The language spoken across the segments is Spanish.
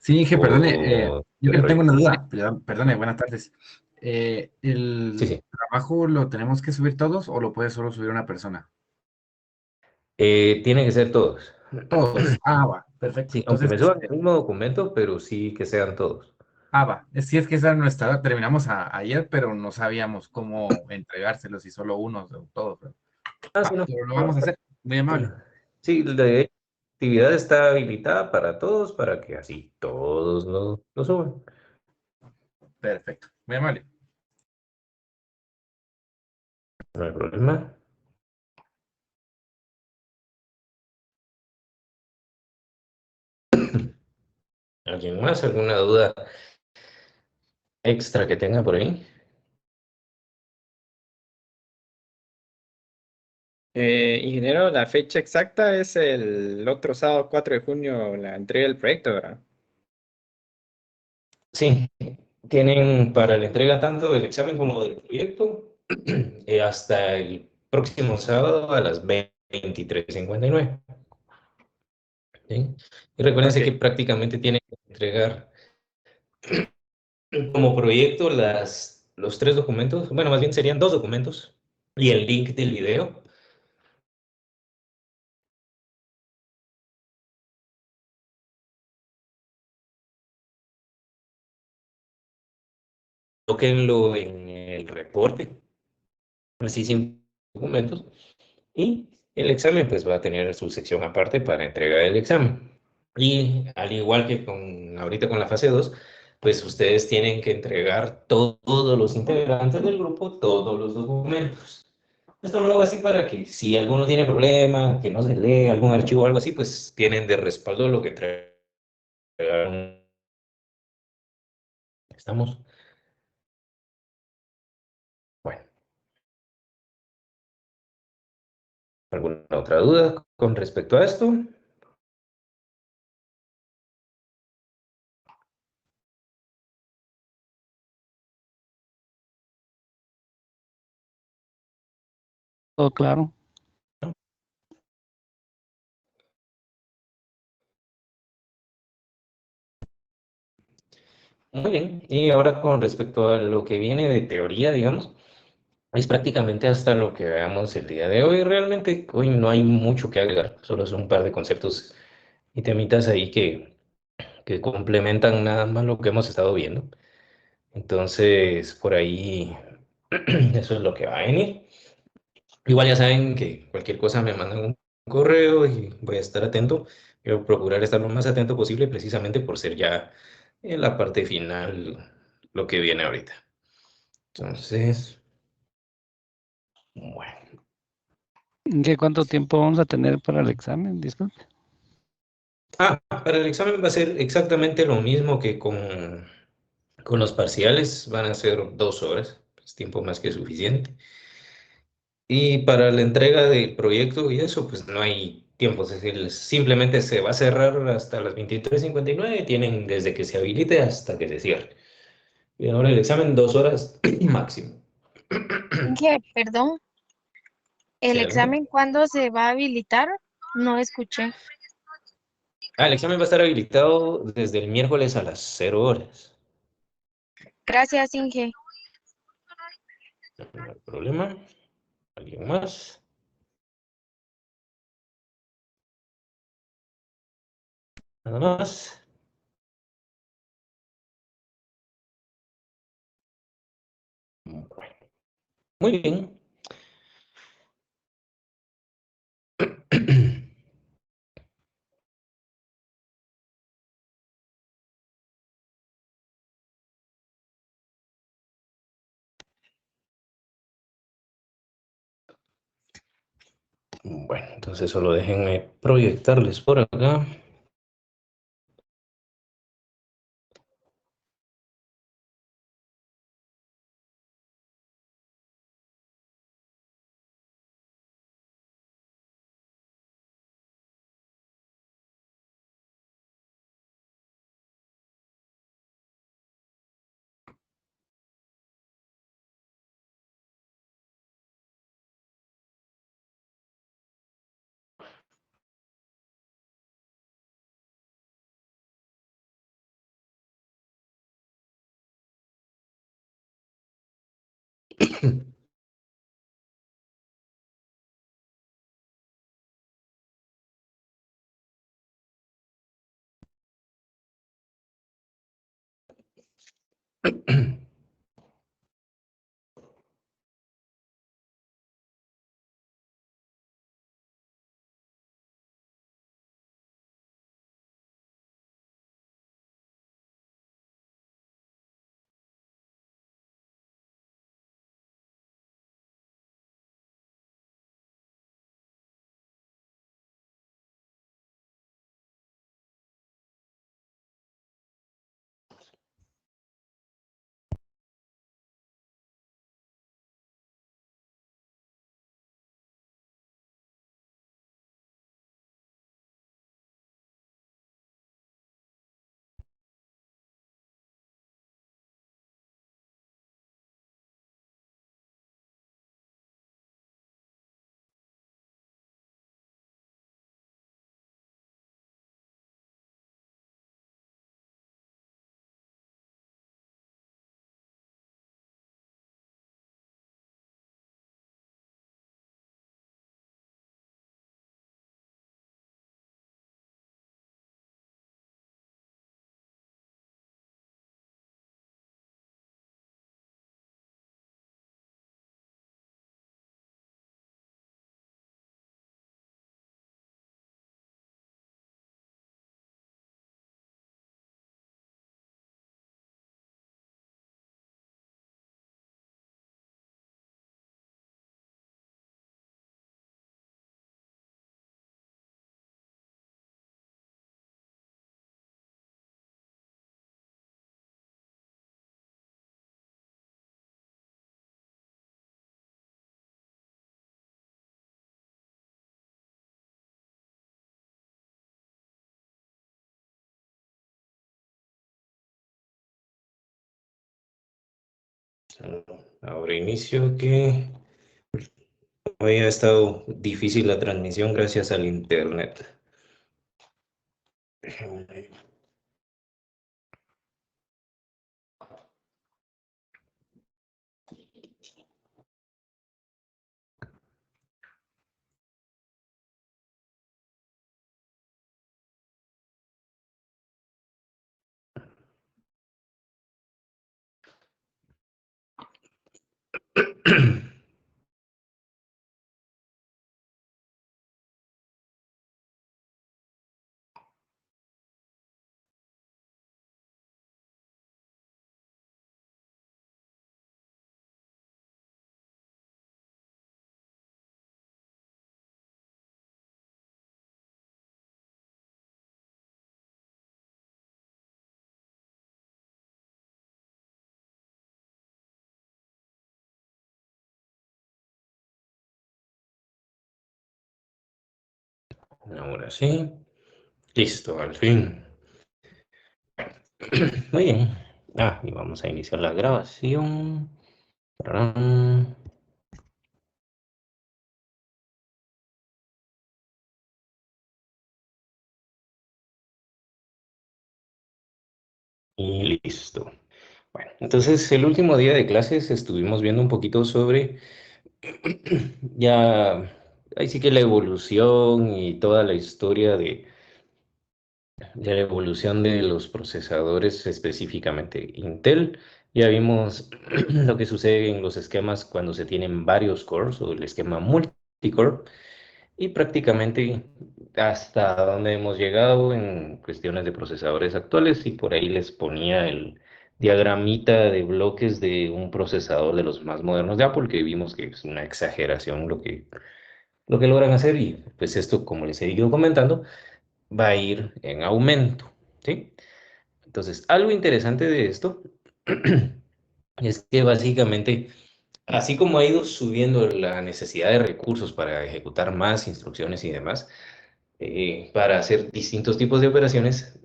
Sí, Inge, perdone, ¿O yo, qué yo tengo rollo? una duda, perdone, buenas tardes. Sí, ¿El sí. trabajo lo tenemos que subir todos o lo puede solo subir una persona? Tienen que ser todos. Todos. Ah, va, perfecto. Sí, aunque Entonces, me suban el mismo documento, pero sí que sean todos. va. Sí, es que esa es nuestra, terminamos ayer, pero no sabíamos cómo entregárselos si solo unos o todos. Ah, sí, Va, no. pero lo No, vamos a hacer. Muy amable. sí, la actividad está habilitada para todos, para que así todos lo suban. Perfecto. Muy amable. No hay problema. ¿Alguien más? ¿Alguna duda extra que tenga por ahí? Ingeniero, la fecha exacta es el otro sábado 4 de junio, la entrega del proyecto, ¿verdad? Sí, tienen para la entrega tanto del examen como del proyecto hasta el próximo sábado a las 23:59. ¿Sí? Y recuérdense Ok, que prácticamente tienen que entregar como proyecto los tres documentos, bueno, más bien serían dos documentos y el link del video. Tóquenlo en el reporte, así sin documentos, y el examen pues va a tener su sección aparte para entregar el examen. Y al igual que ahorita con la fase 2 pues ustedes tienen que entregar todos los integrantes del grupo todos los documentos. Esto lo hago así para que si alguno tiene problema, que no se lee algún archivo o algo así, pues tienen de respaldo lo que entregaron. ¿Estamos? Bueno, ¿alguna otra duda con respecto a esto? Todo claro. Muy bien. Y ahora con respecto a lo que viene de teoría, digamos, es prácticamente hasta lo que veamos el día de hoy. Realmente hoy no hay mucho que agregar, solo son un par de conceptos y temitas ahí que complementan nada más lo que hemos estado viendo. Entonces, por ahí, eso es lo que va a venir. Igual ya saben que cualquier cosa me mandan un correo y voy a estar atento. Quiero procurar estar lo más atento posible precisamente por ser ya en la parte final lo que viene ahorita. Entonces, bueno. ¿Qué cuánto tiempo vamos a tener para el examen? Disculpe. Para el examen va a ser exactamente lo mismo que con los parciales. Van a ser 2 horas, es tiempo más que suficiente. Y para la entrega del proyecto y eso, pues no hay tiempo. Es decir, simplemente se va a cerrar hasta las 23:59. Tienen desde que se habilite hasta que se cierre. Y ahora el examen, 2 horas máximo. Inge, perdón, ¿el ¿Sí, Alma? examen cuándo se va a habilitar? No escuché. El examen va a estar habilitado desde el miércoles a las 0 horas. Gracias, Inge. No hay problema. ¿Alguien más? Nada más. Bueno, muy bien. Bueno, entonces solo déjenme proyectarles por acá. Ahora inicio que hoy ha estado difícil la transmisión gracias al internet. Déjenme ver. Ahora sí. Listo, al fin. Muy bien. Y vamos a iniciar la grabación. Tarán. Y listo. Bueno, entonces el último día de clases estuvimos viendo un poquito sobre ya, ahí sí que la evolución y toda la historia de la evolución de los procesadores, específicamente Intel. Ya vimos lo que sucede en los esquemas cuando se tienen varios cores o el esquema multicore y prácticamente hasta dónde hemos llegado en cuestiones de procesadores actuales y por ahí les ponía el diagramita de bloques de un procesador de los más modernos de Apple, que vimos que es una exageración lo que logran hacer y pues esto, como les he ido comentando, va a ir en aumento, ¿sí? Entonces, algo interesante de esto es que básicamente, así como ha ido subiendo la necesidad de recursos para ejecutar más instrucciones y demás, para hacer distintos tipos de operaciones,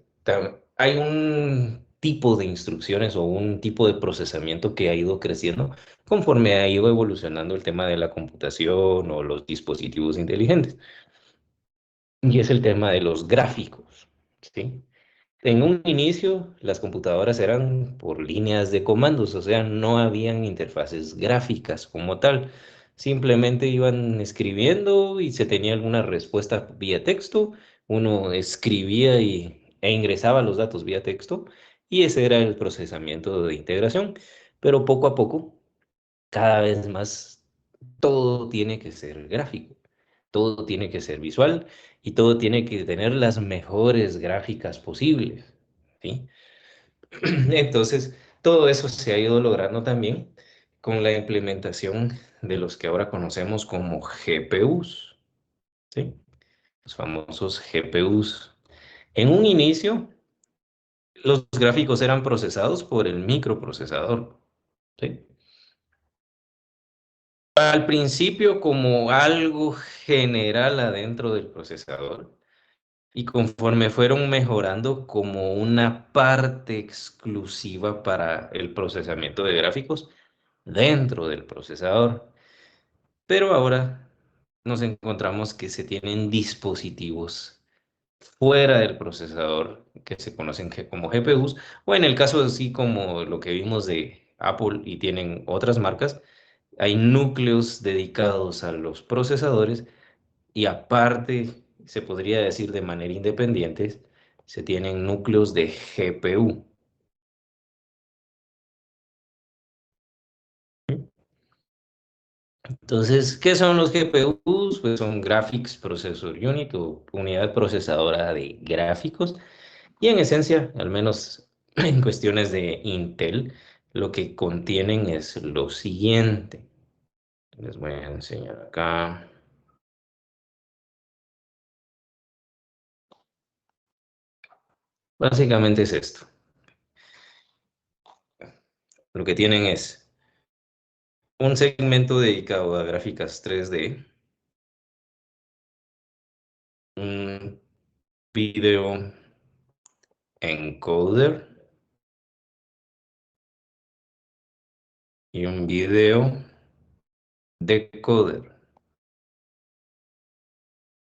hay un tipo de instrucciones o un tipo de procesamiento que ha ido creciendo conforme ha ido evolucionando el tema de la computación o los dispositivos inteligentes. Y es el tema de los gráficos, ¿sí? En un inicio, las computadoras eran por líneas de comandos, o sea, no habían interfaces gráficas como tal. Simplemente iban escribiendo y se tenía alguna respuesta vía texto. Uno escribía e ingresaba los datos vía texto y ese era el procesamiento de integración. Pero poco a poco, cada vez más, todo tiene que ser gráfico, todo tiene que ser visual y todo tiene que tener las mejores gráficas posibles, ¿sí? Entonces, todo eso se ha ido logrando también con la implementación de los que ahora conocemos como GPUs, ¿sí? Los famosos GPUs. En un inicio, los gráficos eran procesados por el microprocesador, ¿sí? Al principio como algo general adentro del procesador y conforme fueron mejorando como una parte exclusiva para el procesamiento de gráficos dentro del procesador. Pero ahora nos encontramos que se tienen dispositivos fuera del procesador que se conocen como GPUs o en el caso así como lo que vimos de Apple y tienen otras marcas, hay núcleos dedicados a los procesadores y aparte, se podría decir de manera independiente, se tienen núcleos de GPU. Entonces, ¿qué son los GPUs? Pues son Graphics Processor Unit o unidad procesadora de gráficos. Y en esencia, al menos en cuestiones de Intel, lo que contienen es lo siguiente. Les voy a enseñar acá. Básicamente es esto. Lo que tienen es un segmento dedicado a gráficas 3D, un video encoder y un video decoder,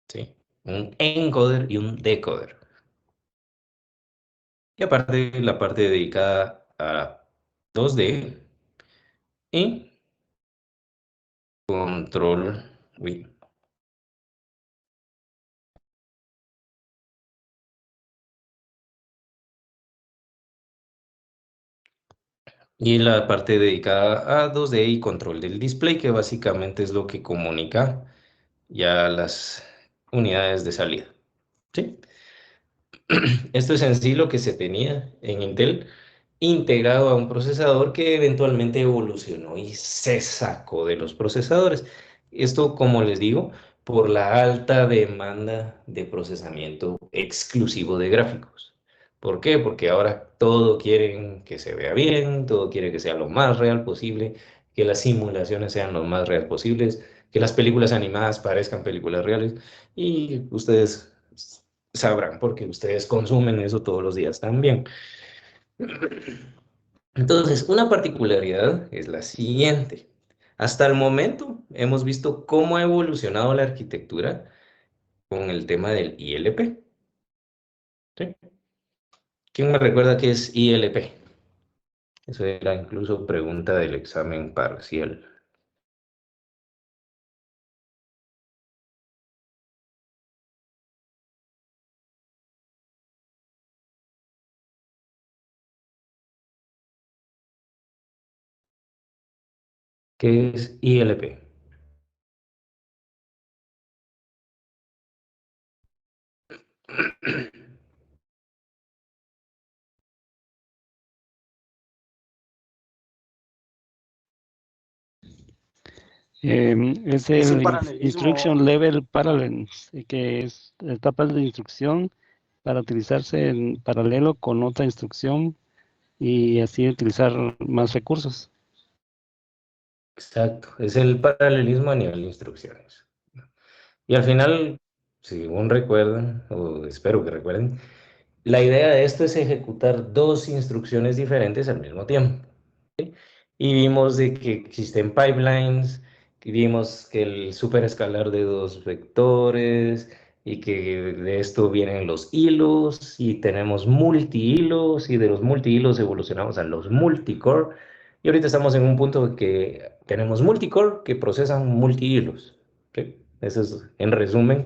¿sí? Un encoder y un decoder. Y aparte la parte dedicada a 2D y control, uy, y la parte dedicada a 2D y control del display, que básicamente es lo que comunica ya las unidades de salida, ¿sí? Esto es en sí lo que se tenía en Intel integrado a un procesador que eventualmente evolucionó y se sacó de los procesadores. Esto, como les digo, por la alta demanda de procesamiento exclusivo de gráficos. ¿Por qué? Porque ahora todo quieren que se vea bien, todo quiere que sea lo más real posible, que las simulaciones sean lo más real posibles, que las películas animadas parezcan películas reales y ustedes sabrán porque ustedes consumen eso todos los días también. Entonces, una particularidad es la siguiente. Hasta el momento hemos visto cómo ha evolucionado la arquitectura con el tema del ILP. ¿Sí? ¿Quién me recuerda qué es ILP? Eso era incluso pregunta del examen parcial. ¿Qué es ILP? Es Es el el paralelismo. Instruction Level Parallels, que es etapas de instrucción para utilizarse en paralelo con otra instrucción y así utilizar más recursos. Exacto, es el paralelismo a nivel de instrucciones. Y al final, según recuerdan, o espero que recuerden, la idea de esto es ejecutar dos instrucciones diferentes al mismo tiempo. Y vimos de que existen pipelines, y vimos que el superescalar de dos vectores, y que de esto vienen los hilos y tenemos multi-hilos y de los multi-hilos evolucionamos a los multicore y ahorita estamos en un punto que tenemos multicore que procesan multi-hilos. ¿Ok? Eso es, en resumen,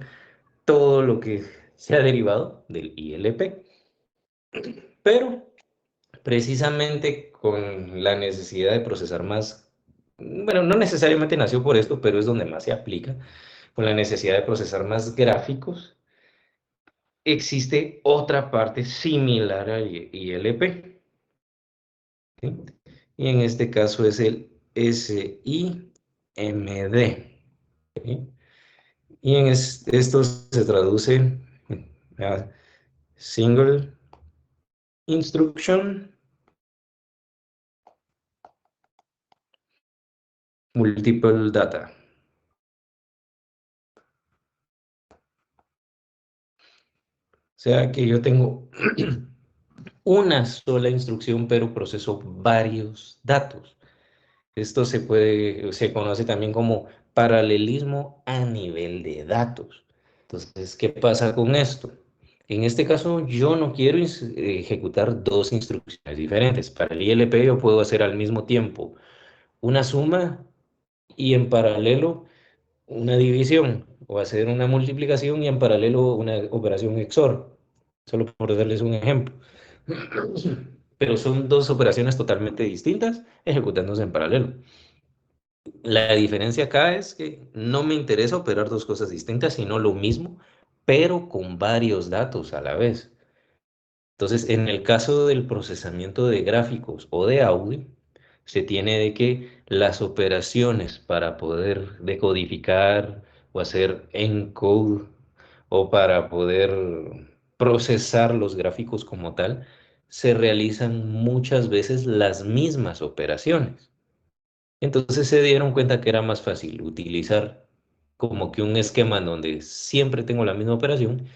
todo lo que se ha derivado del ILP. Pero precisamente con la necesidad de procesar más, bueno, no necesariamente nació por esto, pero es donde más se aplica, con la necesidad de procesar más gráficos, existe otra parte similar al ILP, ¿sí? Y en este caso es el SIMD, ¿sí? Y en esto se traduce a Single Instruction Multiple Data. O sea que yo tengo una sola instrucción, pero proceso varios datos. Esto se conoce también como paralelismo a nivel de datos. Entonces, ¿qué pasa con esto? En este caso, yo no quiero ejecutar dos instrucciones diferentes. Para el ILP yo puedo hacer al mismo tiempo una suma y en paralelo una división, o hacer una multiplicación y en paralelo una operación XOR, solo por darles un ejemplo. Pero son dos operaciones totalmente distintas ejecutándose en paralelo. La diferencia acá es que no me interesa operar dos cosas distintas, sino lo mismo, pero con varios datos a la vez. Entonces, en el caso del procesamiento de gráficos o de audio, se tiene de que las operaciones para poder decodificar o hacer encode o para poder procesar los gráficos como tal, se realizan muchas veces las mismas operaciones. Entonces se dieron cuenta que era más fácil utilizar como que un esquema en donde siempre tengo la misma operación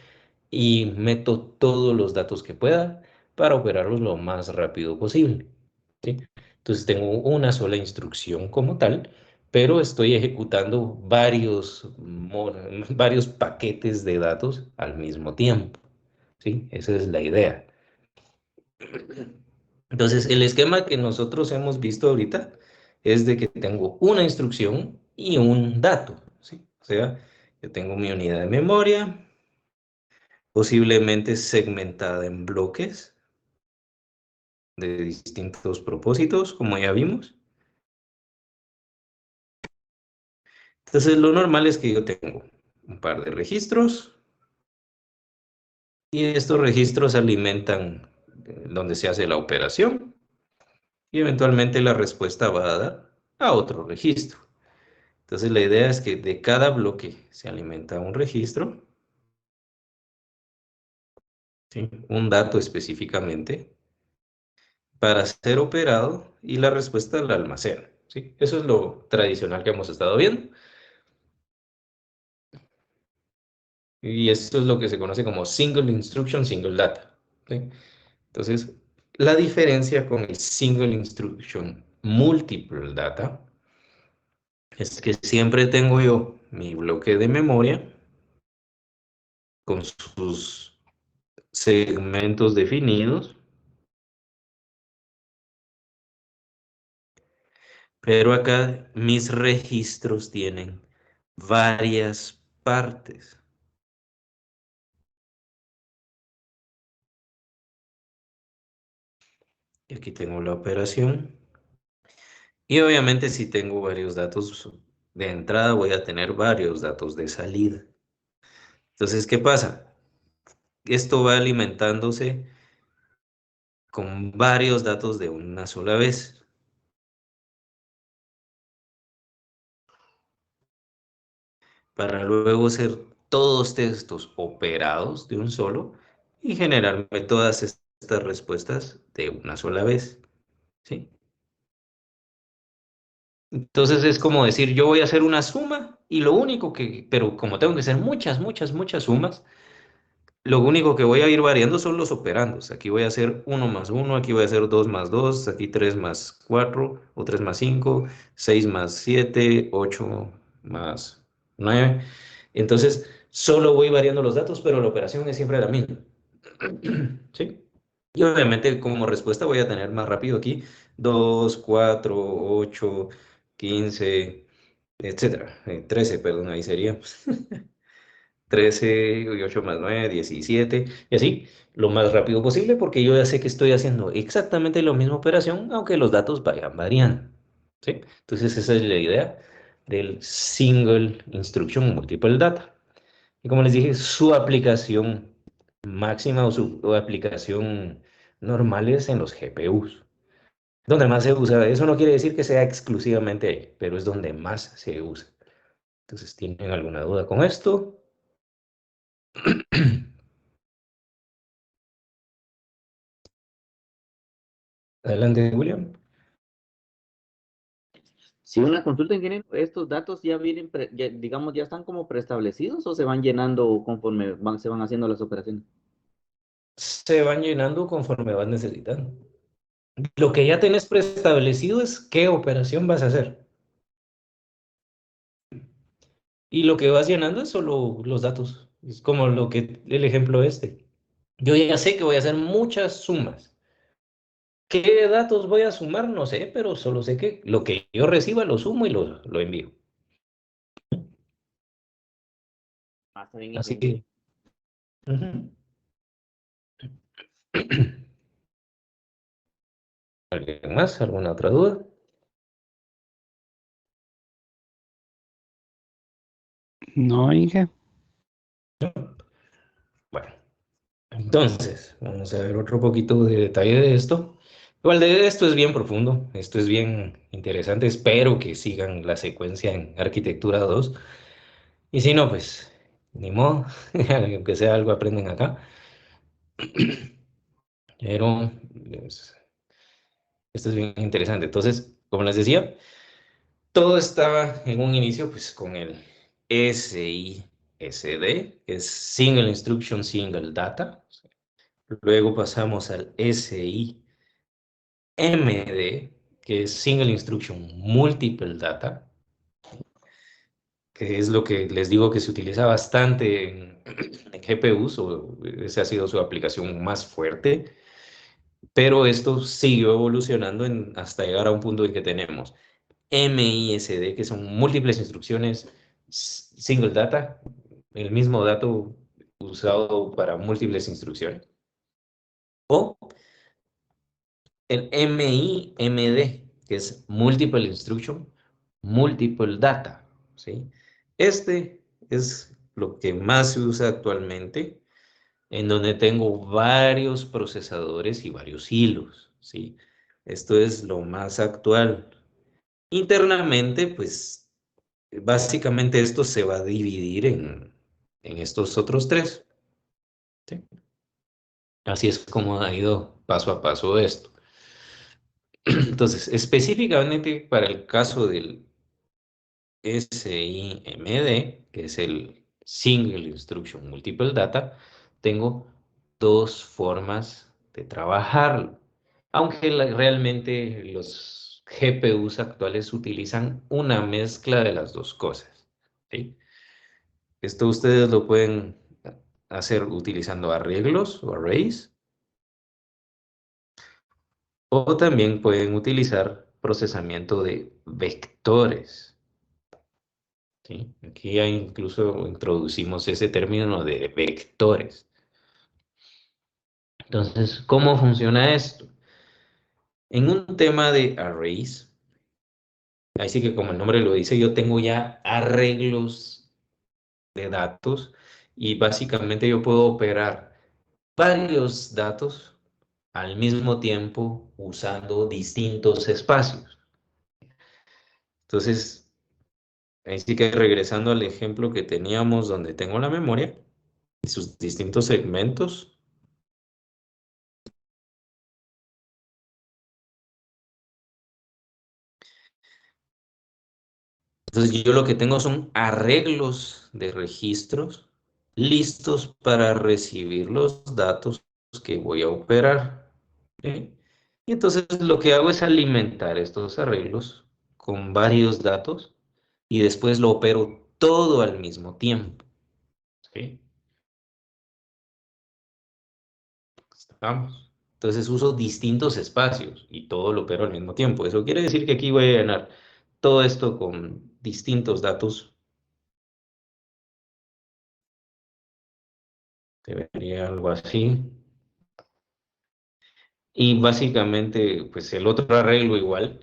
y meto todos los datos que pueda para operarlos lo más rápido posible, ¿sí? Entonces tengo una sola instrucción como tal, pero estoy ejecutando varios paquetes de datos al mismo tiempo, ¿sí? Esa es la idea. Entonces, el esquema que nosotros hemos visto ahorita es de que tengo una instrucción y un dato, ¿sí? O sea, yo tengo mi unidad de memoria, posiblemente segmentada en bloques de distintos propósitos, como ya vimos. Entonces, lo normal es que yo tengo un par de registros y estos registros alimentan donde se hace la operación y eventualmente la respuesta va a dar a otro registro. Entonces la idea es que de cada bloque se alimenta un registro, ¿sí? Un dato específicamente para ser operado y la respuesta la almacena, ¿sí? Eso es lo tradicional que hemos estado viendo. Y esto es lo que se conoce como Single Instruction, Single Data, ¿sí? Entonces, la diferencia con el Single Instruction Multiple Data es que siempre tengo yo mi bloque de memoria con sus segmentos definidos, pero acá mis registros tienen varias partes. Y aquí tengo la operación. Y obviamente si tengo varios datos de entrada, voy a tener varios datos de salida. Entonces, ¿qué pasa? Esto va alimentándose con varios datos de una sola vez. Para luego ser todos estos operados de un solo y generarme todas estas respuestas de una sola vez, ¿sí? Entonces es como decir, yo voy a hacer una suma y lo único que, pero como tengo que hacer muchas sumas, lo único que voy a ir variando son los operandos. Aquí voy a hacer 1 más 1, aquí voy a hacer 2 más 2, aquí 3 más 4, o 3 más 5, 6 más 7, 8 más 9. Entonces Solo voy variando los datos, pero la operación es siempre la misma. ¿Sí? Y obviamente como respuesta voy a tener más rápido aquí 2, 4, 8, 15, etcétera. 13, perdón, ahí sería 13 y 8 más 9, 17, y así, lo más rápido posible, porque yo ya sé que estoy haciendo exactamente la misma operación, aunque los datos vayan variando. ¿Sí? Entonces esa es la idea del Single Instruction Multiple Data. Y como les dije, su aplicación máxima o su aplicación normal es en los GPUs, donde más se usa. Eso no quiere decir que sea exclusivamente ahí, pero es donde más se usa. Entonces, ¿tienen alguna duda con esto? Adelante, William. Si una consulta, ingeniero, ¿estos datos ya vienen, digamos, ya están como preestablecidos o se van llenando conforme se van haciendo las operaciones? Se van llenando conforme vas necesitando. Lo que ya tenés preestablecido es qué operación vas a hacer. Y lo que vas llenando es solo los datos. Es como el ejemplo este. Yo ya sé que voy a hacer muchas sumas. ¿Qué datos voy a sumar? No sé, pero solo sé que lo que yo reciba lo sumo y lo envío. Ah, está bien, Así ingeniero. que... ujú. ¿Alguien más? ¿Alguna otra duda? No, Inge. Bueno, entonces, vamos a ver otro poquito de detalle de esto. Igual de esto es bien profundo, esto es bien interesante. Espero que sigan la secuencia en Arquitectura 2. Y si no, pues, ni modo, aunque sea algo aprenden acá. Pero esto es bien interesante. Entonces, como les decía, todo estaba en un inicio pues con el SISD, que es Single Instruction, Single Data. Luego pasamos al SIMD, que es Single Instruction, Multiple Data, que es lo que les digo que se utiliza bastante en GPUs, o esa ha sido su aplicación más fuerte. Pero esto siguió evolucionando hasta llegar a un punto en que tenemos MISD, que son múltiples instrucciones, single data, el mismo dato usado para múltiples instrucciones. O el MIMD, que es Multiple Instruction, Multiple Data. ¿Sí? Este es lo que más se usa actualmente, en donde tengo varios procesadores y varios hilos. ¿Sí? Esto es lo más actual. Internamente, pues básicamente esto se va a dividir en estos otros tres. ¿Sí? Así es como ha ido paso a paso esto. Entonces, específicamente para el caso del SIMD, que es el Single Instruction Multiple Data, tengo dos formas de trabajarlo. Aunque realmente los GPUs actuales utilizan una mezcla de las dos cosas. ¿Sí? Esto ustedes lo pueden hacer utilizando arreglos o arrays, o también pueden utilizar procesamiento de vectores. ¿Sí? Aquí ya incluso introducimos ese término de vectores. Entonces, ¿cómo funciona esto? En un tema de arrays, ahí sí que como el nombre lo dice, yo tengo ya arreglos de datos y básicamente yo puedo operar varios datos al mismo tiempo usando distintos espacios. Entonces, ahí sí que regresando al ejemplo que teníamos donde tengo la memoria y sus distintos segmentos. Entonces yo lo que tengo son arreglos de registros listos para recibir los datos que voy a operar. ¿Sí? Y entonces lo que hago es alimentar estos arreglos con varios datos y después lo opero todo al mismo tiempo. ¿sí? Estamos. Entonces uso distintos espacios y todo lo opero al mismo tiempo. Eso quiere decir que aquí voy a llenar todo esto con distintos datos. Debería algo así. Y básicamente, pues el otro arreglo igual.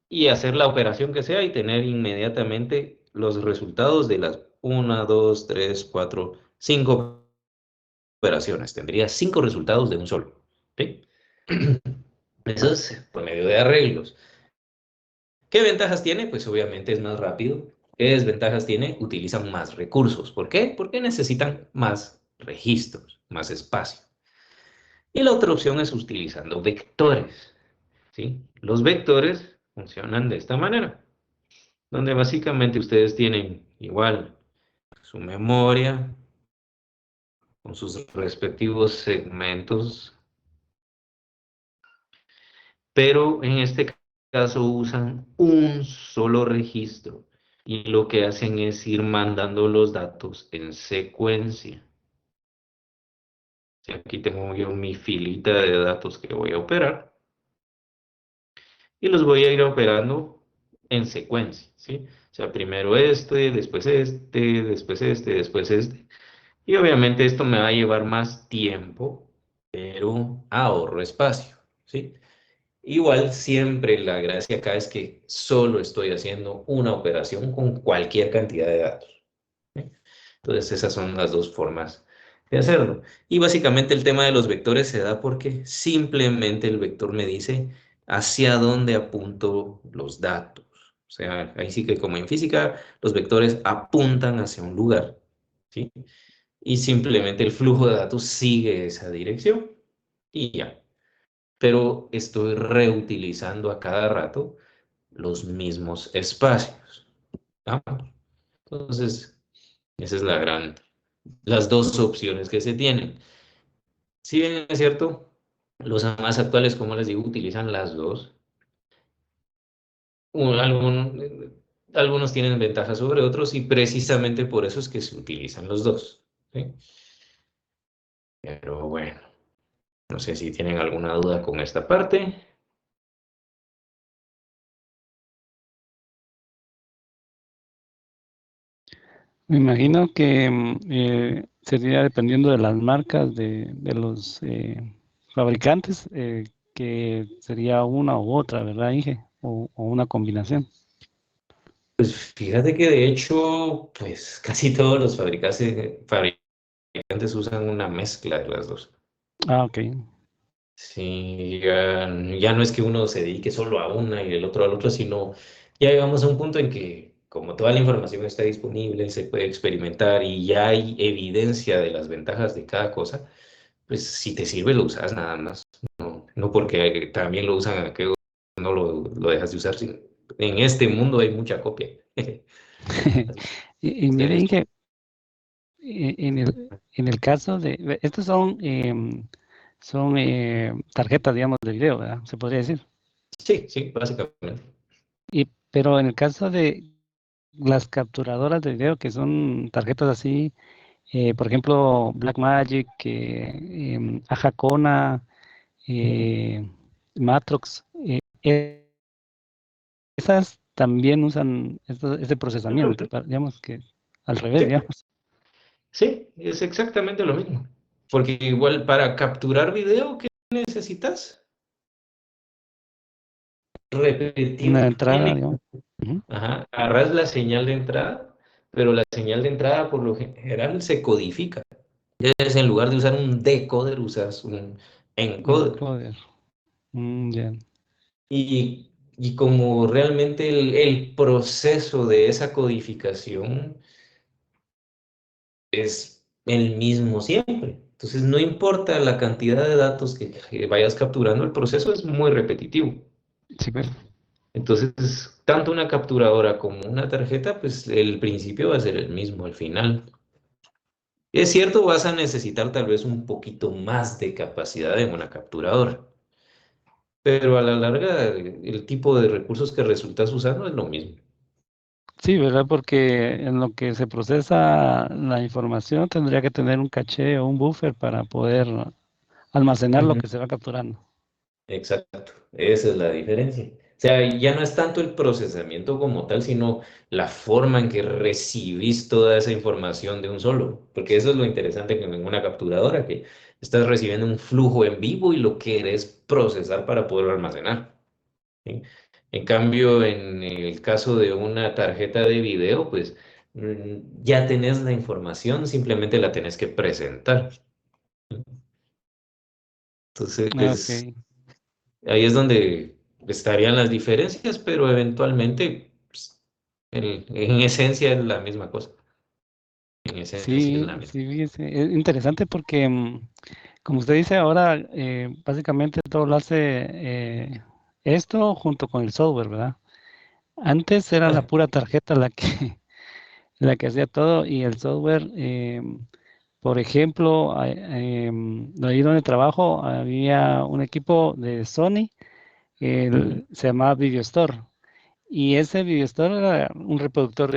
Y hacer la operación que sea y tener inmediatamente los resultados de las 5 operaciones. Tendría 5 resultados de un solo. ¿Sí? Eso es por medio de arreglos. ¿Qué ventajas tiene? Pues obviamente es más rápido. ¿Qué desventajas tiene? Utilizan más recursos. ¿Por qué? Porque necesitan más registros, más espacio. Y la otra opción es utilizando vectores. ¿Sí? Los vectores funcionan de esta manera, donde básicamente ustedes tienen igual su memoria con sus respectivos segmentos, pero en este caso usan un solo registro y lo que hacen es ir mandando los datos en secuencia. Aquí tengo yo mi filita de datos que voy a operar y los voy a ir operando en secuencia, ¿sí? O sea, primero este, después este, después este, después este. Y obviamente esto me va a llevar más tiempo, pero ahorro espacio, ¿sí? Igual siempre la gracia acá es que solo estoy haciendo una operación con cualquier cantidad de datos, ¿sí? Entonces esas son las dos formas de hacerlo. Y básicamente el tema de los vectores se da porque simplemente el vector me dice hacia dónde apunto los datos. O sea, ahí sí que como en física, los vectores apuntan hacia un lugar, ¿sí? Y simplemente el flujo de datos sigue esa dirección y ya. Pero estoy reutilizando a cada rato los mismos espacios, ¿no? Entonces, esa es las dos opciones que se tienen. Si bien es cierto, los más actuales, como les digo, utilizan las dos. Un- algún- Algunos tienen ventajas sobre otros y precisamente por eso es que se utilizan los dos, ¿sí? Pero bueno, no sé si tienen alguna duda con esta parte. Me imagino que sería dependiendo de las marcas de los fabricantes, que sería una u otra, ¿verdad, Inge? O una combinación. Pues fíjate que de hecho, pues casi todos los fabricantes usan una mezcla de las dos. Ah, ok. Sí, ya no es que uno se dedique solo a una y el otro al otro, sino ya llegamos a un punto en que como toda la información está disponible, se puede experimentar y ya hay evidencia de las ventajas de cada cosa, pues si te sirve lo usas nada más. No porque también lo usan aquellos, no lo dejas de usar. En este mundo hay mucha copia. Y mire, Inge, en el caso estos son tarjetas, digamos, de video, ¿verdad? Se podría decir. Sí, sí, básicamente. Pero en el caso de las capturadoras de video, que son tarjetas así, por ejemplo, Blackmagic, Ajacona, Matrox, esas también usan este procesamiento, digamos que al revés, Sí, digamos. sí, es exactamente lo mismo. Porque igual para capturar video, ¿qué necesitas? Repetir Una entrada, N. digamos. Ujú. Ajá, agarras la señal de entrada, pero la señal de entrada por lo general se codifica. Entonces, en lugar de usar un decoder, usas un encoder. Encoder. Ya. Y como realmente el proceso de esa codificación es el mismo siempre. Entonces, no importa la cantidad de datos que vayas capturando, el proceso es muy repetitivo. Sí, pues. Entonces, tanto una capturadora como una tarjeta, pues el principio va a ser el mismo al final. Es cierto, vas a necesitar tal vez un poquito más de capacidad en una capturadora, pero a la larga el tipo de recursos que resultas usando es lo mismo. Sí, ¿verdad? Porque en lo que se procesa la información tendría que tener un caché o un buffer para poder almacenar lo Ujú. que se va capturando. Exacto, esa es la diferencia. O sea, ya no es tanto el procesamiento como tal, sino la forma en que recibís toda esa información de un solo. Porque eso es lo interesante en una capturadora, que estás recibiendo un flujo en vivo y lo querés procesar para poderlo almacenar. ¿Sí? En cambio, en el caso de una tarjeta de video, pues ya tenés la información, simplemente la tenés que presentar. Ah, Entonces, ok. ahí es donde estarían las diferencias, pero eventualmente, pues, en esencia es la misma cosa. En esencia es la Sí, misma. sí, fíjese, es interesante porque, como usted dice ahora, básicamente todo lo hace esto junto con el software, ¿verdad? Antes era la Ah, pura tarjeta la que, la que hacía todo y el software, por ejemplo, ahí donde trabajo había un equipo de Sony, ujú. se llamaba Video Store y ese Video Store era un reproductor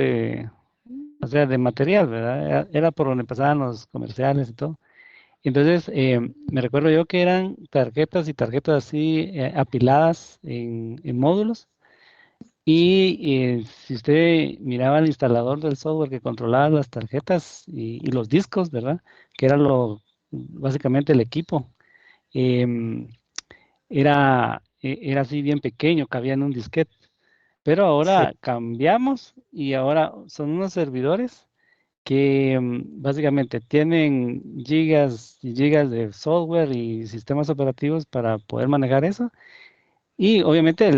o sea, de material, ¿verdad? Era por donde pasaban los comerciales y todo. Entonces, me recuerdo yo que eran tarjetas y tarjetas así apiladas en módulos. Y si usted miraba el instalador del software que controlaba las tarjetas y los discos, ¿verdad? Que era básicamente el equipo. em, era así bien pequeño, cabía en un disquete. Pero Sí. ahora cambiamos y ahora son unos servidores que básicamente tienen gigas y gigas de software y sistemas operativos para poder manejar eso. Y obviamente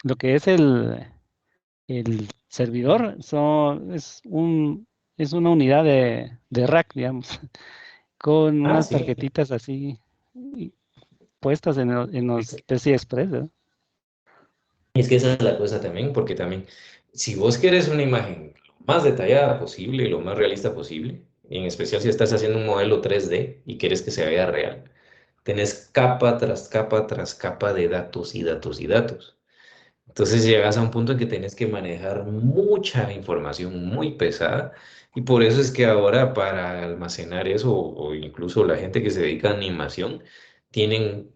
lo que es el servidor es una unidad de rack, digamos, con Ah, unas sí. tarjetitas así y puestas en los PCI Express, ¿verdad? Y es que esa es la cosa también, porque también, si vos querés una imagen lo más detallada posible, lo más realista posible, y en especial si estás haciendo un modelo 3D y quieres que se vea real, tenés capa tras capa tras capa de datos y datos y datos. Entonces llegas a un punto en que tenés que manejar mucha información muy pesada y por eso es que ahora para almacenar eso o incluso la gente que se dedica a animación tienen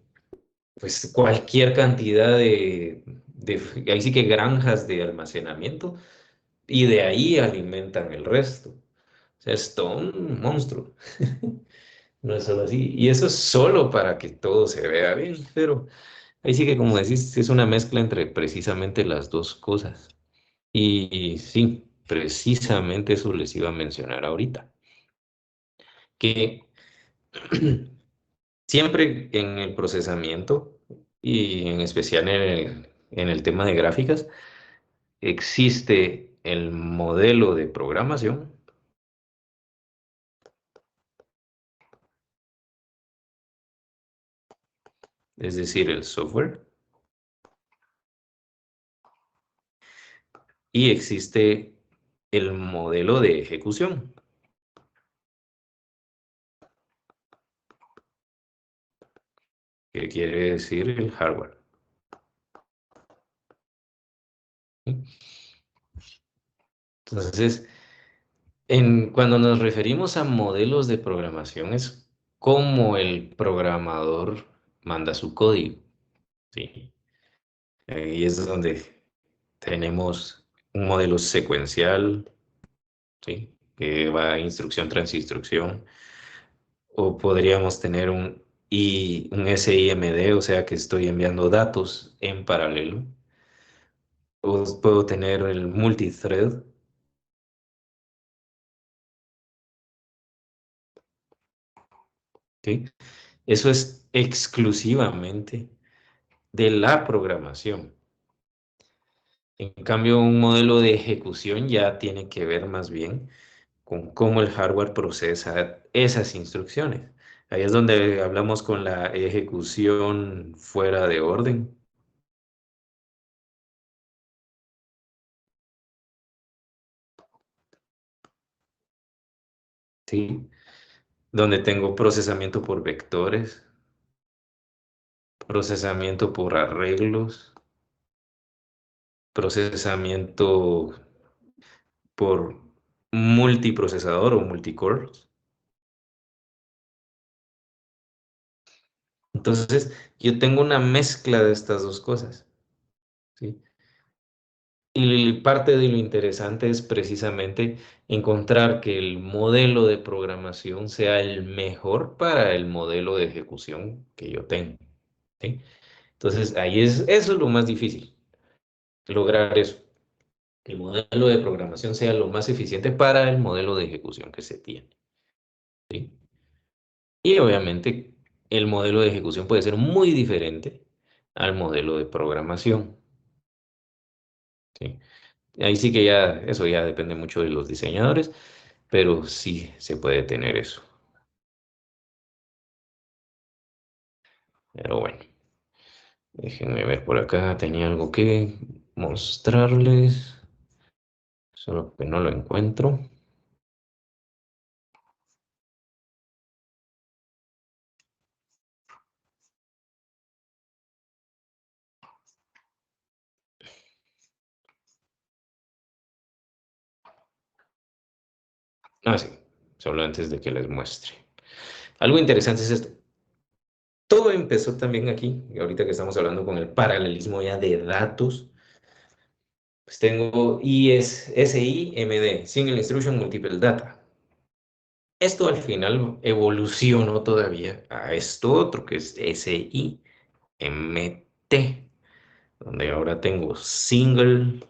pues cualquier cantidad ahí sí que granjas de almacenamiento y de ahí alimentan el resto. O sea, es todo un monstruo. No es solo así. Y eso es solo para que todo se vea bien, pero ahí sí que como decís, es una mezcla entre precisamente las dos cosas. Y sí, precisamente eso les iba a mencionar ahorita, que siempre en el procesamiento y en especial en el tema de gráficas, existe el modelo de programación, es decir, el software, y existe el modelo de ejecución, que quiere decir el hardware. ¿Sí? Entonces, cuando nos referimos a modelos de programación, es cómo el programador manda su código. ¿Sí? Ahí es donde tenemos un modelo secuencial, ¿sí? Que va instrucción tras instrucción, o podríamos tener un SIMD, o sea que estoy enviando datos en paralelo, o puedo tener el multithread, ¿sí? Eso es exclusivamente de la programación. En cambio, un modelo de ejecución ya tiene que ver más bien con cómo el hardware procesa esas instrucciones. Ahí es donde hablamos con la ejecución fuera de orden, ¿sí? Donde tengo procesamiento por vectores, procesamiento por arreglos, procesamiento por multiprocesador o multicore. Entonces, yo tengo una mezcla de estas dos cosas, ¿sí? Y parte de lo interesante es precisamente encontrar que el modelo de programación sea el mejor para el modelo de ejecución que yo tengo, ¿sí? Entonces, eso es lo más difícil, lograr eso, que el modelo de programación sea lo más eficiente para el modelo de ejecución que se tiene, ¿sí? Y obviamente el modelo de ejecución puede ser muy diferente al modelo de programación, ¿sí? Ahí sí que ya, eso ya depende mucho de los diseñadores, pero sí se puede tener eso. Pero bueno, déjenme ver por acá, tenía algo que mostrarles, solo que no lo encuentro. Ah, sí, solo antes de que les muestre. Algo interesante es esto. Todo empezó también aquí, y ahorita que estamos hablando con el paralelismo ya de datos. Pues tengo SIMD, Single Instruction Multiple Data. Esto al final evolucionó todavía a esto otro que es SIMT, donde ahora tengo Single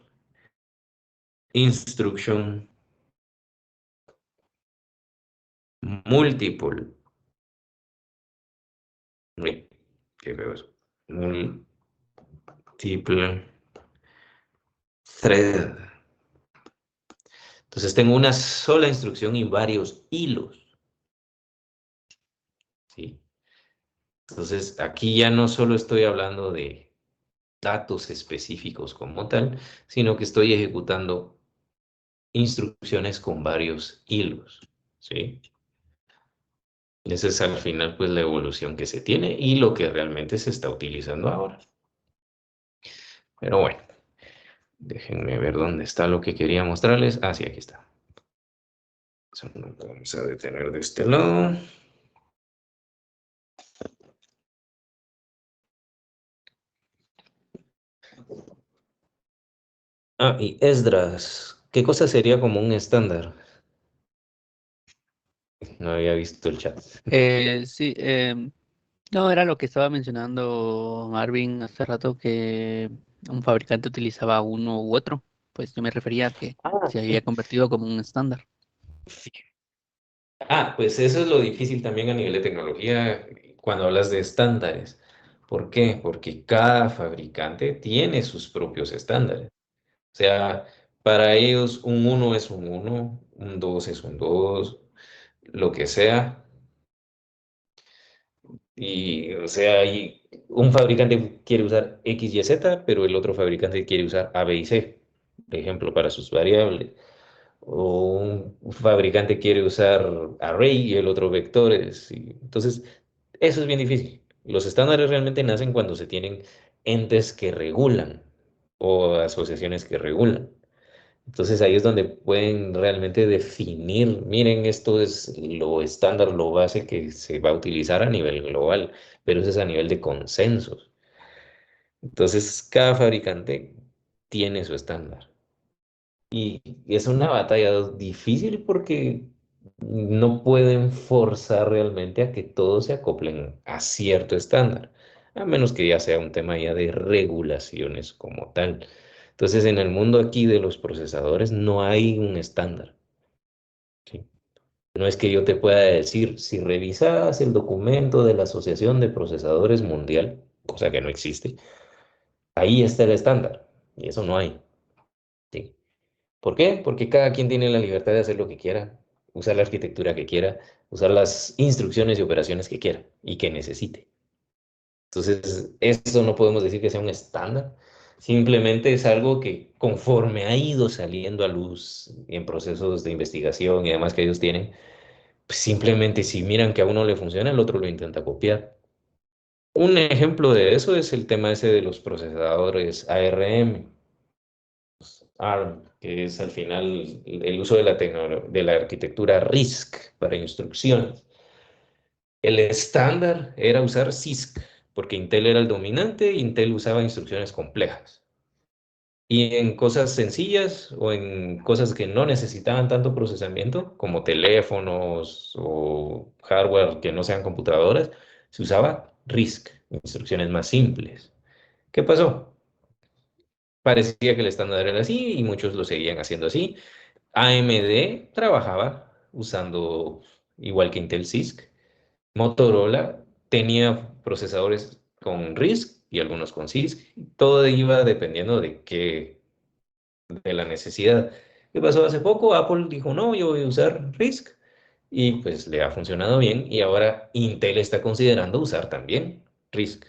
Instruction Multiple. Uy, qué feo eso. Multiple Thread. Entonces tengo una sola instrucción y varios hilos, ¿sí? Entonces aquí ya no solo estoy hablando de datos específicos como tal, sino que estoy ejecutando instrucciones con varios hilos, ¿sí? Esa es al final pues la evolución que se tiene y lo que realmente se está utilizando ahora. Pero bueno, déjenme ver dónde está lo que quería mostrarles. Ah, sí, aquí está. Vamos a detener de este lado. Ah, y Esdras, ¿qué cosa sería como un estándar? No había visto el chat. Sí, no, era lo que estaba mencionando Marvin hace rato, que un fabricante utilizaba uno u otro. Pues yo me refería a que Ah, se había sí. convertido como un estándar. Ah, pues eso es lo difícil también a nivel de tecnología cuando hablas de estándares. ¿Por qué? Porque cada fabricante tiene sus propios estándares. O sea, para ellos un uno es un uno, un 2 es un 2, lo que sea. Y, o sea, un fabricante quiere usar X, Y, Z, pero el otro fabricante quiere usar A, B y C, por ejemplo, para sus variables. O un fabricante quiere usar array y el otro vectores. Entonces, eso es bien difícil. Los estándares realmente nacen cuando se tienen entes que regulan o asociaciones que regulan. Entonces ahí es donde pueden realmente definir, miren, esto es lo estándar, lo base que se va a utilizar a nivel global, pero eso es a nivel de consensos. Entonces cada fabricante tiene su estándar. Y es una batalla difícil porque no pueden forzar realmente a que todos se acoplen a cierto estándar, a menos que ya sea un tema ya de regulaciones como tal. Entonces, en el mundo aquí de los procesadores no hay un estándar, ¿sí? No es que yo te pueda decir, si revisas el documento de la Asociación de Procesadores Mundial, cosa que no existe, ahí está el estándar, y eso no hay, ¿sí? ¿Por qué? Porque cada quien tiene la libertad de hacer lo que quiera, usar la arquitectura que quiera, usar las instrucciones y operaciones que quiera y que necesite. Entonces, eso no podemos decir que sea un estándar, simplemente es algo que conforme ha ido saliendo a luz en procesos de investigación y demás que ellos tienen, pues simplemente si miran que a uno le funciona, el otro lo intenta copiar. Un ejemplo de eso es el tema ese de los procesadores ARM. ARM, que es al final el uso de de la arquitectura RISC para instrucciones. El estándar era usar CISC, porque Intel era el dominante, Intel usaba instrucciones complejas. Y en cosas sencillas o en cosas que no necesitaban tanto procesamiento, como teléfonos o hardware que no sean computadoras, se usaba RISC, instrucciones más simples. ¿Qué pasó? Parecía que el estándar era así y muchos lo seguían haciendo así. AMD trabajaba usando igual que Intel CISC. Motorola tenía procesadores con RISC y algunos con CISC. Todo iba dependiendo de la necesidad. ¿Qué pasó hace poco? Apple dijo, no, yo voy a usar RISC. Y pues le ha funcionado bien. Y ahora Intel está considerando usar también RISC.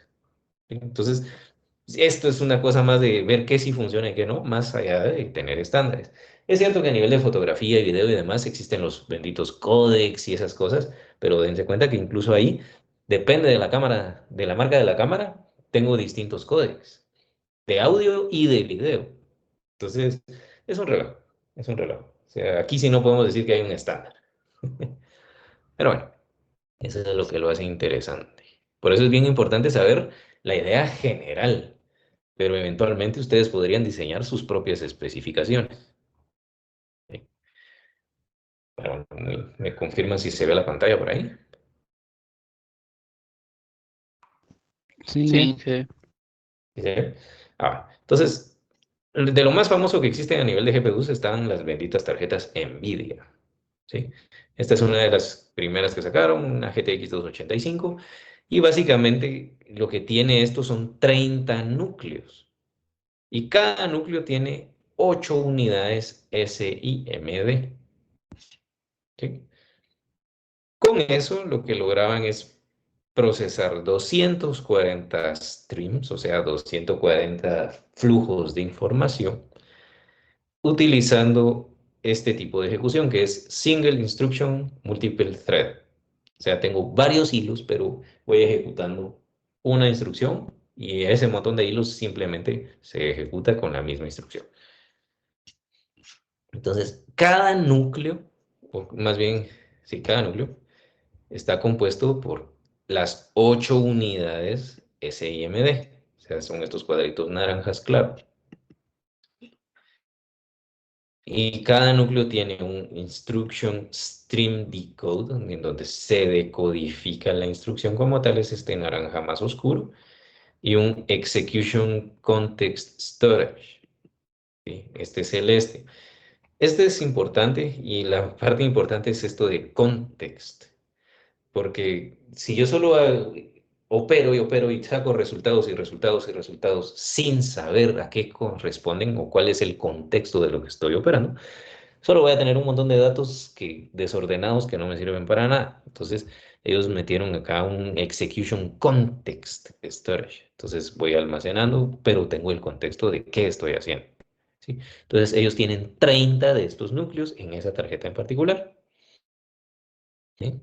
¿Sí? Entonces, esto es una cosa más de ver qué sí funciona y qué no, más allá de tener estándares. Es cierto que a nivel de fotografía y video y demás existen los benditos códecs y esas cosas, pero dense cuenta que incluso ahí, depende de la cámara, de la marca de la cámara, tengo distintos códecs de audio y de video. Entonces, es un relajo, es un relajo. O sea, aquí sí no podemos decir que hay un estándar. Pero bueno, eso es lo que lo hace interesante. Por eso es bien importante saber la idea general, pero eventualmente ustedes podrían diseñar sus propias especificaciones. ¿Sí? Pero, ¿me confirman si se ve la pantalla por ahí? Sí, Sí, Inge. ¿Sí se ve? Entonces, de lo más famoso que existe a nivel de GPUs están las benditas tarjetas NVIDIA. ¿Sí? Esta es una de las primeras que sacaron, una GTX 285, y básicamente lo que tiene esto son 30 núcleos, y cada núcleo tiene 8 unidades SIMD. ¿Sí? Con eso lo que lograban es procesar 240 streams, o sea, 240 flujos de información, utilizando este tipo de ejecución que es Single Instruction Multiple Thread. O sea, tengo varios hilos, pero voy ejecutando una instrucción y ese montón de hilos simplemente se ejecuta con la misma instrucción. Entonces, cada núcleo, o más bien, sí, cada núcleo está compuesto por las 8 unidades SIMD. O sea, son estos cuadritos naranjas claro. Y cada núcleo tiene un Instruction Stream Decode, en donde se decodifica la instrucción como tal, es este naranja más oscuro, y un Execution Context Storage, ¿sí? Este celeste. Este es importante y la parte importante es esto de context. Porque si yo solo opero y opero y saco resultados y resultados y resultados sin saber a qué corresponden o cuál es el contexto de lo que estoy operando, solo voy a tener un montón de datos desordenados que no me sirven para nada. Entonces, ellos metieron acá un execution context storage. Entonces, voy almacenando, pero tengo el contexto de qué estoy haciendo. ¿Sí? Entonces, ellos tienen 30 de estos núcleos en esa tarjeta en particular. ¿Sí?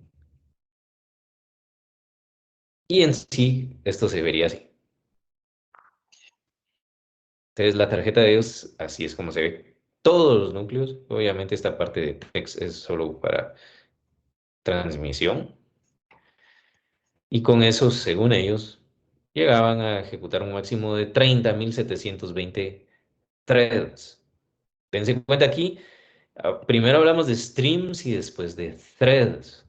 Y en sí, esto se vería así. Entonces, la tarjeta de ellos, así es como se ve. Todos los núcleos, obviamente esta parte de text es solo para transmisión. Y con eso, según ellos, llegaban a ejecutar un máximo de 30.720 threads. Dense en cuenta aquí, primero hablamos de streams y después de threads.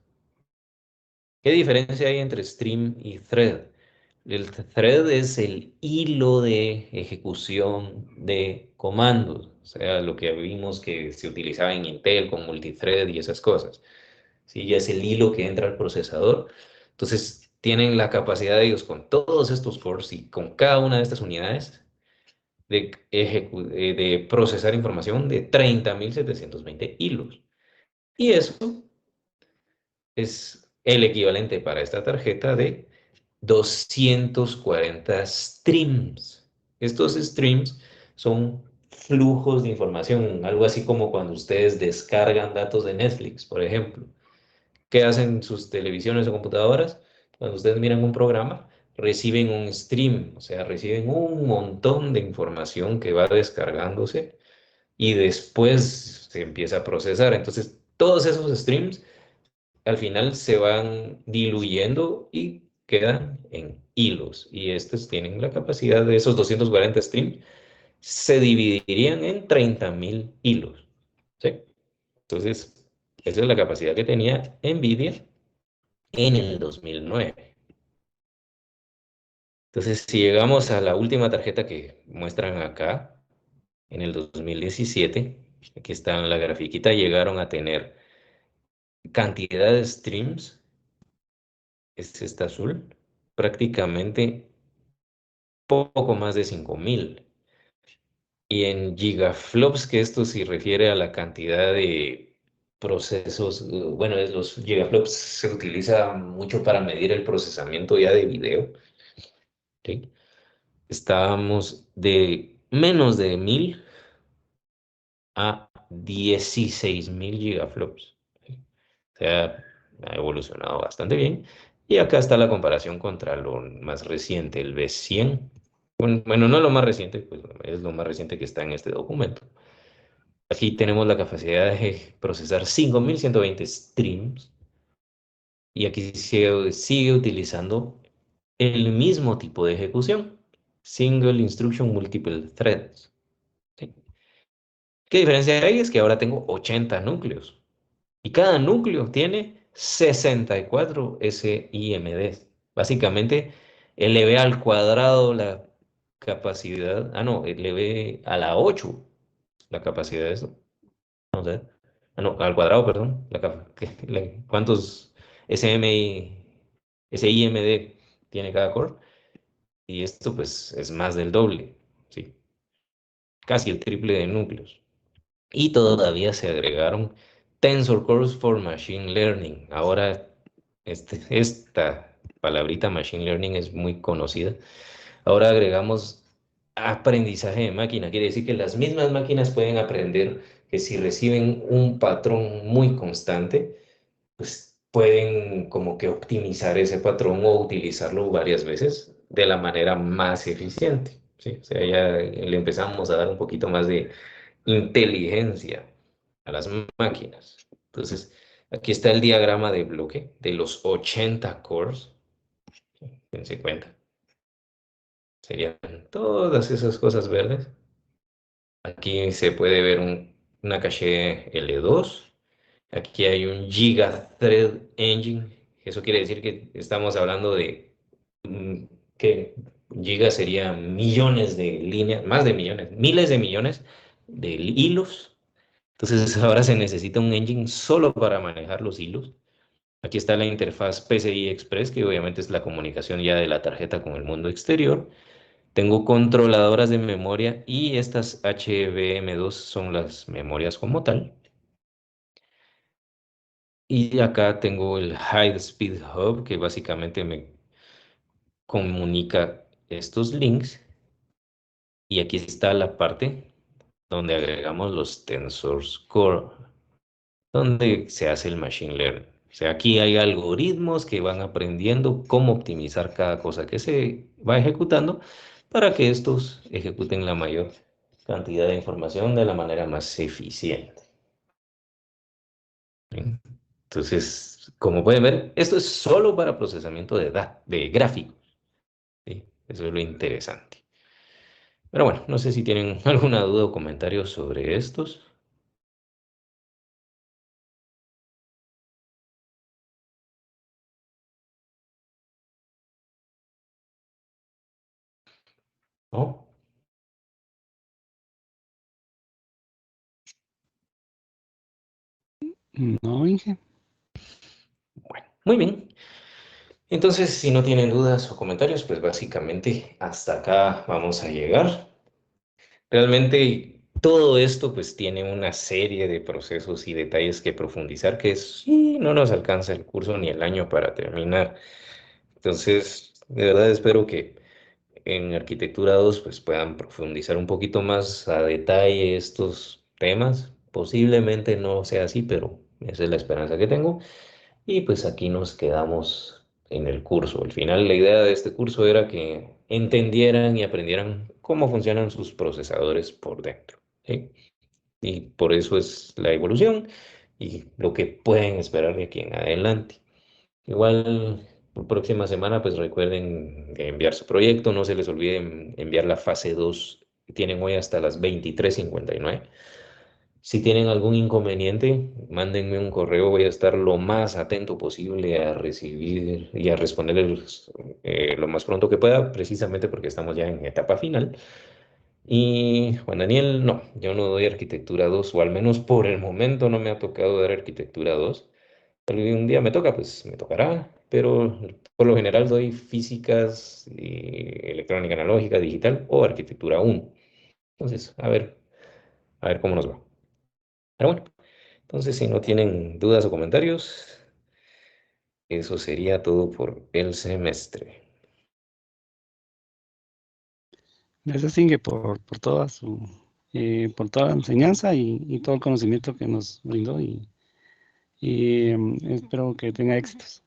¿Qué diferencia hay entre stream y thread? El thread es el hilo de ejecución de comandos, o sea, lo que vimos que se utilizaba en Intel con multithread y esas cosas. ¿Sí? Ya es el hilo que entra al procesador. Entonces, tienen la capacidad de ellos con todos estos cores y con cada una de estas unidades de procesar información de 30.720 hilos. Y eso es el equivalente para esta tarjeta de 240 streams. Estos streams son flujos de información, algo así como cuando ustedes descargan datos de Netflix, por ejemplo. ¿Qué hacen sus televisiones o computadoras? Cuando ustedes miran un programa, reciben un stream, o sea, reciben un montón de información que va descargándose y después se empieza a procesar. Entonces, todos esos streams al final se van diluyendo y quedan en hilos. Y estos tienen la capacidad de esos 240 streams, se dividirían en 30.000 hilos. ¿Sí? Entonces, esa es la capacidad que tenía NVIDIA en el 2009. Entonces, si llegamos a la última tarjeta que muestran acá, en el 2017, aquí está en la grafiquita, llegaron a tener cantidad de streams, es esta azul, prácticamente poco más de 5.000. Y en gigaflops, que esto se refiere a la cantidad de procesos, bueno, los gigaflops se utiliza mucho para medir el procesamiento ya de video, ¿sí? Estábamos de menos de 1.000 a 16.000 gigaflops. ¿Sí? O sea, ha evolucionado bastante bien. Y acá está la comparación contra lo más reciente, el V100. Bueno, no lo más reciente, pues es lo más reciente que está en este documento. Aquí tenemos la capacidad de procesar 5.120 streams y aquí se sigue utilizando el mismo tipo de ejecución, Single Instruction Multiple Threads. ¿Sí? ¿Qué diferencia hay? Es que ahora tengo 80 núcleos y cada núcleo tiene 64 SIMDs. Básicamente, eleve al cuadrado la capacidad, no, eleve a la 8 la capacidad de eso. O sea, no, al cuadrado, perdón. ¿Cuántos SIMD tiene cada core? Y esto pues es más del doble, ¿sí? Casi el triple de núcleos. Y todavía se agregaron Tensor Cores for Machine Learning. Ahora, esta palabrita Machine Learning es muy conocida. Ahora agregamos aprendizaje de máquina. Quiere decir que las mismas máquinas pueden aprender que si reciben un patrón muy constante, pues pueden como que optimizar ese patrón o utilizarlo varias veces de la manera más eficiente. ¿Sí? O sea, ya le empezamos a dar un poquito más de inteligencia a las máquinas. Entonces, aquí está el diagrama de bloque de los 80 cores. Dense cuenta. Serían todas esas cosas verdes. Aquí se puede ver una caché L2. Aquí hay un Giga Thread Engine. Eso quiere decir que estamos hablando de que giga sería millones de líneas, más de millones, miles de millones de hilos. Entonces ahora se necesita un engine solo para manejar los hilos. Aquí está la interfaz PCI Express, que obviamente es la comunicación ya de la tarjeta con el mundo exterior. Tengo controladoras de memoria y estas HBM2 son las memorias como tal. Y acá tengo el High Speed Hub que básicamente me comunica estos links. Y aquí está la parte donde agregamos los Tensors Core, donde se hace el Machine Learning. O sea, aquí hay algoritmos que van aprendiendo cómo optimizar cada cosa que se va ejecutando para que estos ejecuten la mayor cantidad de información de la manera más eficiente. ¿Bien? Entonces, como pueden ver, esto es solo para procesamiento de gráficos. ¿Sí? Eso es lo interesante. Pero bueno, no sé si tienen alguna duda o comentario sobre estos. ¿No? No, Inge. Bueno, muy bien. Entonces, si no tienen dudas o comentarios, pues básicamente hasta acá vamos a llegar. Realmente todo esto pues tiene una serie de procesos y detalles que profundizar que sí, no nos alcanza el curso ni el año para terminar. Entonces, de verdad espero que en Arquitectura 2 pues puedan profundizar un poquito más a detalle estos temas. Posiblemente no sea así, pero esa es la esperanza que tengo. Y pues aquí nos quedamos en el curso. Al final la idea de este curso era que entendieran y aprendieran cómo funcionan sus procesadores por dentro. ¿Sí? Y por eso es la evolución y lo que pueden esperar de aquí en adelante. Igual, la próxima semana, pues recuerden enviar su proyecto, no se les olvide enviar la fase 2. Tienen hoy hasta las 23:59. Si tienen algún inconveniente, mándenme un correo, voy a estar lo más atento posible a recibir y a responderles lo más pronto que pueda, precisamente porque estamos ya en etapa final. Y Juan Daniel, no, yo no doy arquitectura 2 o al menos por el momento no me ha tocado dar arquitectura 2. Tal vez un día me toca, pues me tocará, pero por lo general doy físicas, electrónica analógica, digital o arquitectura 1. Entonces, a ver cómo nos va. Pero bueno, entonces si no tienen dudas o comentarios, eso sería todo por el semestre. Gracias, Inge, por toda por toda la enseñanza y todo el conocimiento que nos brindó y espero que tenga éxitos.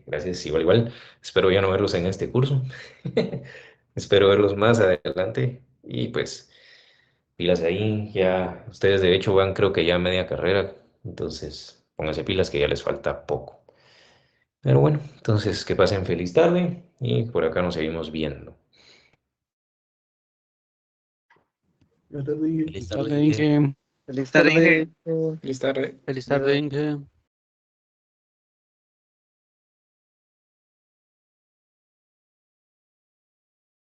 Gracias, igual. Espero ya no verlos en este curso. Espero verlos más adelante y pues pilas ahí. Ya ustedes de hecho van creo que ya a media carrera, entonces pónganse pilas que ya les falta poco. Pero bueno, entonces que pasen feliz tarde y por acá nos seguimos viendo. Buenas tardes, Inge. Feliz Buenas tarde, tardes, Inge. Inge. Feliz tarde. Feliz tarde. Feliz tarde, Inge.